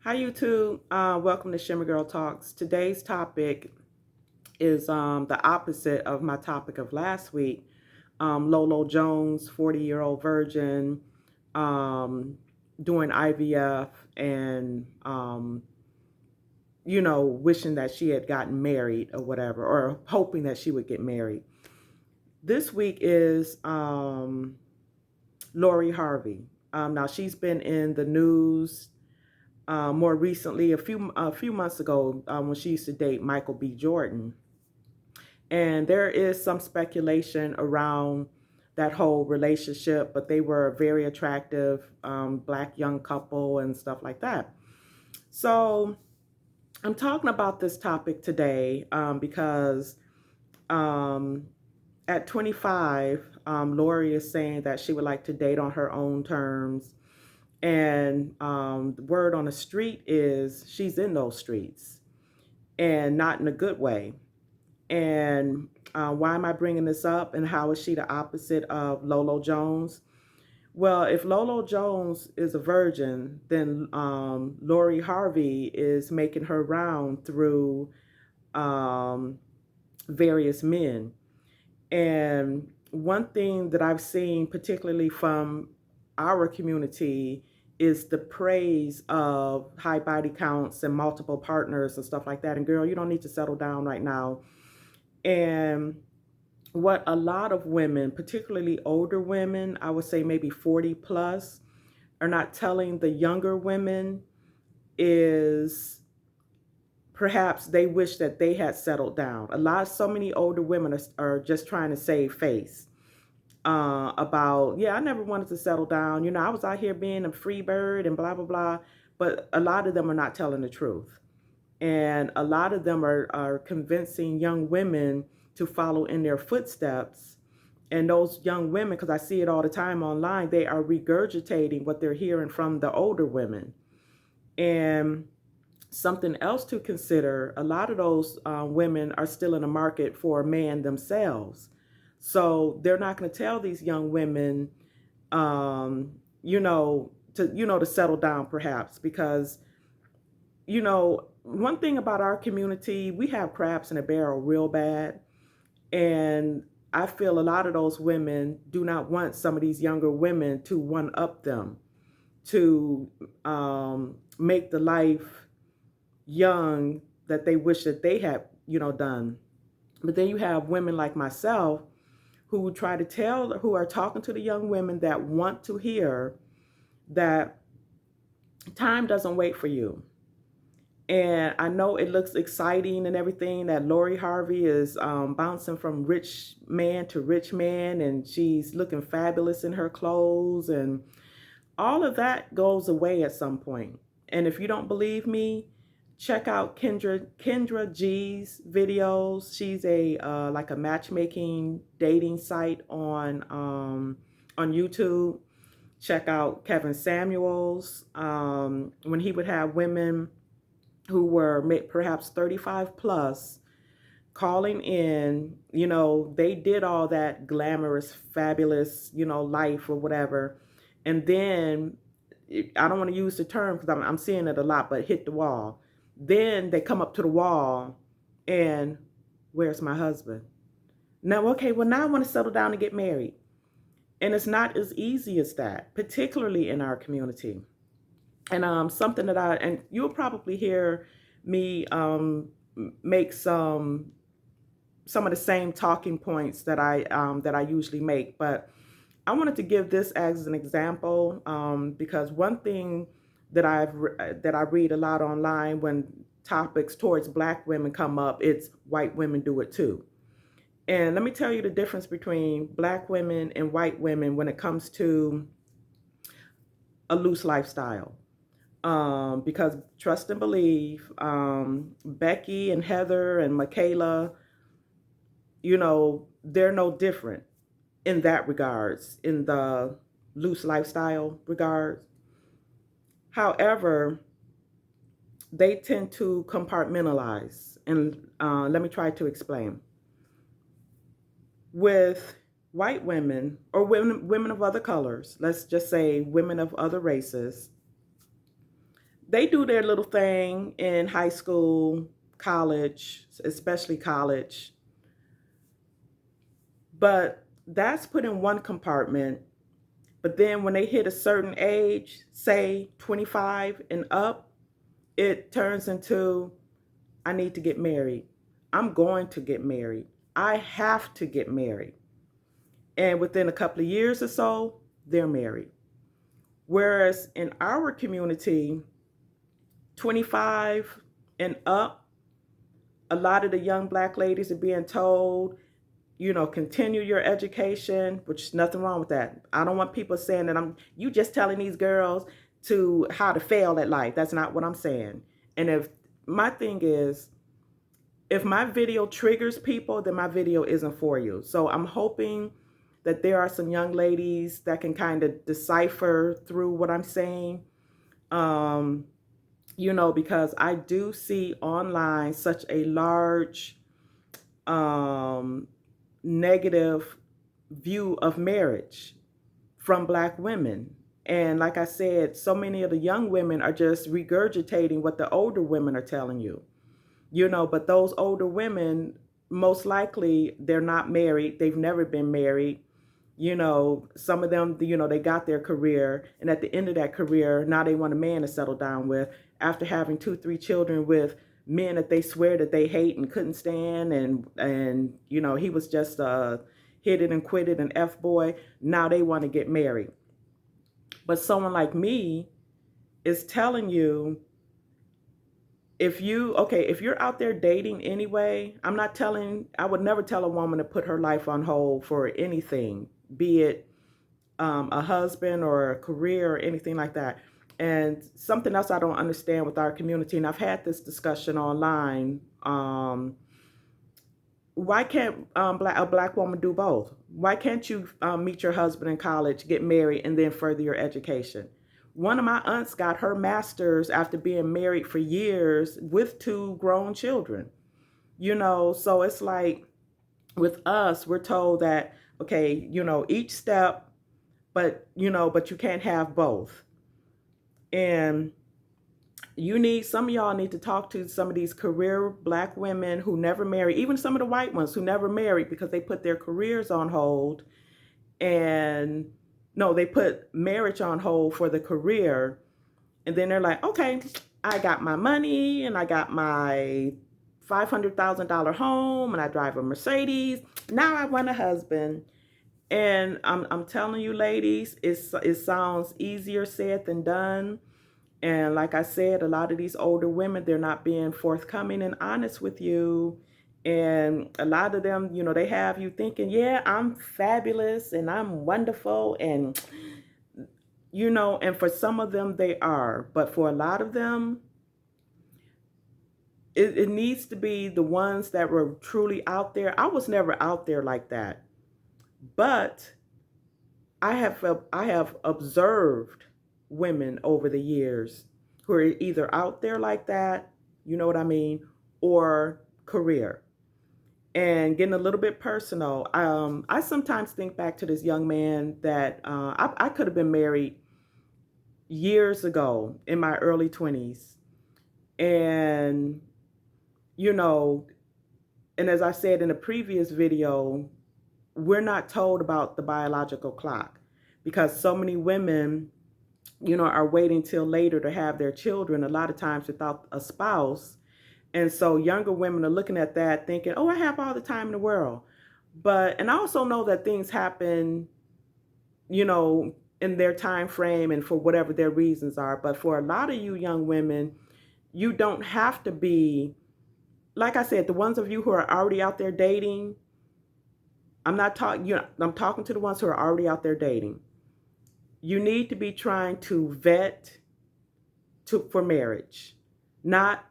Hi YouTube, welcome to Shimmer Girl Talks. Today's topic is the opposite of my topic of last week. Lolo Jones, 40-year-old virgin, doing IVF and, wishing that she had gotten married or whatever, or hoping that she would get married. This week is Lori Harvey. Now she's been in the news more recently, a few months ago, when she used to date Michael B. Jordan. And there is some speculation around that whole relationship, but they were a very attractive black young couple and stuff like that. So I'm talking about this topic today because um, at 25, Lori is saying that she would like to date on her own terms. And the word on the street is she's in those streets and not in a good way. And why am I bringing this up? And how is she the opposite of Lolo Jones? Well, if Lolo Jones is a virgin, then Lori Harvey is making her round through um, various men. And one thing that I've seen, particularly from our community, is the praise of high body counts and multiple partners and stuff like that. And girl, you don't need to settle down right now. And what a lot of women, particularly older women, I would say maybe 40 plus, are not telling the younger women is perhaps they wish that they had settled down. So many older women are just trying to save face about, yeah, I never wanted to settle down. I was out here being a free bird and blah, blah, blah. But a lot of them are not telling the truth. And a lot of them are convincing young women to follow in their footsteps. And those young women, because I see it all the time online, they are regurgitating what they're hearing from the older women. And something else to consider, a lot of those women are still in the market for a man themselves. So they're not going to tell these young women, to settle down perhaps, because, one thing about our community, we have crabs in a barrel real bad. And I feel a lot of those women do not want some of these younger women to one up them, to make the life young that they wish that they had, done. But then you have women like myself who who are talking to the young women that want to hear that time doesn't wait for you. And I know it looks exciting and everything that Lori Harvey is bouncing from rich man to rich man, and she's looking fabulous in her clothes, and all of that goes away at some point. And if you don't believe me, check out Kendra G's videos. She's a like a matchmaking dating site on YouTube. Check out Kevin Samuels when he would have women who were perhaps 35 plus calling in. They did all that glamorous, fabulous, life or whatever. And then, I don't want to use the term because I'm seeing it a lot, but hit the wall. Then they come up to the wall and, where's my husband? Now, okay, well, now I want to settle down and get married. And it's not as easy as that, particularly in our community. And something and you'll probably hear me make some of the same talking points that I usually make, but I wanted to give this as an example because one thing that I read a lot online when topics towards Black women come up, it's white women do it too. And let me tell you the difference between Black women and white women when it comes to a loose lifestyle. Because trust and believe, Becky and Heather and Michaela, they're no different in that regards, in the loose lifestyle regards. However, they tend to compartmentalize. And let me try to explain. With white women or women of other colors, let's just say women of other races, They do their little thing in high school, college, especially college, but that's put in one compartment. But then when they hit a certain age, say 25 and up, it turns into, I need to get married. I'm going to get married. I have to get married. And within a couple of years or so, they're married. Whereas in our community, 25 and up, a lot of the young black ladies are being told, continue your education, which is nothing wrong with that. I don't want people saying that you just telling these girls to how to fail at life. That's not what I'm saying. And if my thing is, if my video triggers people, then my video isn't for you. So I'm hoping that there are some young ladies that can kind of decipher through what I'm saying. Um, because I do see online such a large negative view of marriage from black women. And like I said, so many of the young women are just regurgitating what the older women are telling you. But those older women, most likely, they're not married. They've never been married. Some of them, they got their career. And at the end of that career, now they want a man to settle down with after having 2, 3 children with men that they swear that they hate and couldn't stand. And he was just a hit it and quit it and F boy. Now they want to get married. But someone like me is telling you, if you're out there dating anyway, I would never tell a woman to put her life on hold for anything, be it a husband or a career or anything like that. And something else I don't understand with our community, and I've had this discussion online, why can't a black woman do both? Why can't you meet your husband in college, get married, and then further your education? One of my aunts got her master's after being married for years with 2 grown children. So it's like with us, we're told that, okay, each step, but you can't have both. And some of y'all need to talk to some of these career black women who never married, even some of the white ones who never married because they put their careers on hold. And no, they put marriage on hold for the career. And then they're like, okay, I got my money and I got my $500,000 home and I drive a Mercedes. Now I want a husband. And I'm telling you, ladies, it sounds easier said than done. And like I said, a lot of these older women, they're not being forthcoming and honest with you. And a lot of them, they have you thinking, yeah, I'm fabulous and I'm wonderful. And, and for some of them, they are. But for a lot of them, it needs to be the ones that were truly out there. I was never out there like that. But I have observed women over the years who are either out there like that, you know what I mean, or career. And getting a little bit personal, I sometimes think back to this young man that I could have been married years ago in my early 20s. And, you know, and as I said in a previous video, we're not told about the biological clock because so many women, are waiting till later to have their children, a lot of times without a spouse. And so younger women are looking at that thinking, oh, I have all the time in the world. And I also know that things happen, in their time frame and for whatever their reasons are. But for a lot of you young women, you don't have to be, like I said, the ones of you who are already out there dating, I'm not talking, I'm talking to the ones who are already out there dating. You need to be trying to vet for marriage. Not,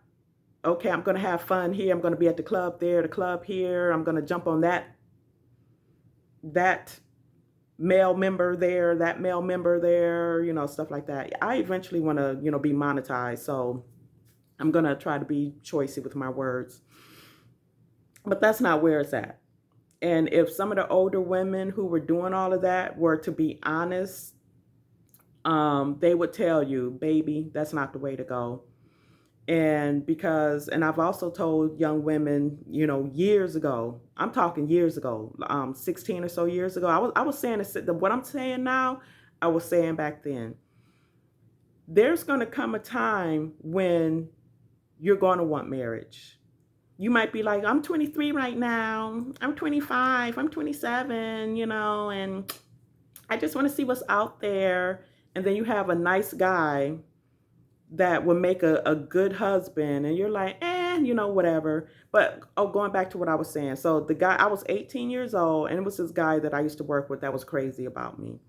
okay, I'm going to have fun here. I'm going to be at the club there, the club here. I'm going to jump on that male member there, that male member there, stuff like that. I eventually want to, be monetized. So I'm going to try to be choicey with my words. But that's not where it's at. And if some of the older women who were doing all of that were to be honest, they would tell you, baby, that's not the way to go. And I've also told young women, years ago, I'm talking years ago, 16 or so years ago, I was saying this, what I'm saying now, I was saying back then. There's going to come a time when you're going to want marriage. You might be like, I'm 23 right now, I'm 25, I'm 27, and I just want to see what's out there. And then you have a nice guy that will make a good husband, and you're like, whatever. But going back to what I was saying, so the guy, I was 18 years old, and it was this guy that I used to work with that was crazy about me,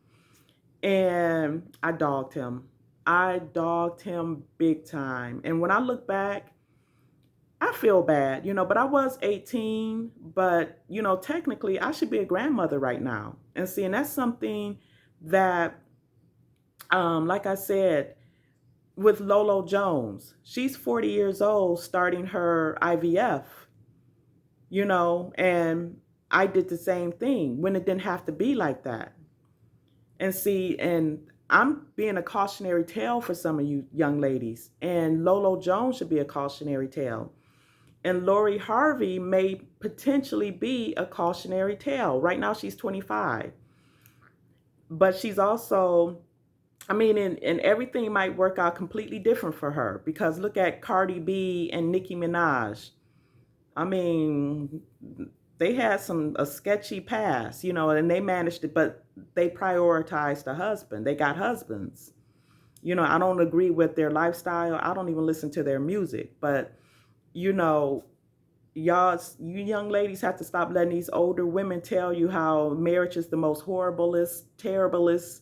and I dogged him big time. And when I look back, I feel bad, but I was 18, but technically I should be a grandmother right now. And that's something that, like I said, with Lolo Jones. She's 40 years old starting her IVF, and I did the same thing when it didn't have to be like that. And I'm being a cautionary tale for some of you young ladies, and Lolo Jones should be a cautionary tale. And Lori Harvey may potentially be a cautionary tale. Right now she's 25, but she's also, and everything might work out completely different for her, because look at Cardi B and Nicki Minaj. I mean, they had a sketchy past, and they managed it, but they prioritized the husband. They got husbands. I don't agree with their lifestyle. I don't even listen to their music, but y'all, you young ladies have to stop letting these older women tell you how marriage is the most horriblest, terriblest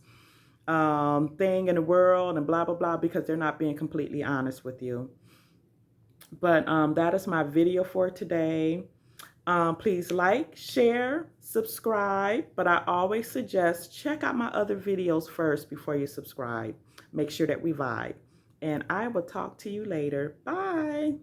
thing in the world, and blah blah blah, because they're not being completely honest with you. But that is my video for today. Please like, share, subscribe, but I always suggest check out my other videos first before you subscribe. Make sure that we vibe. And I will talk to you later. Bye.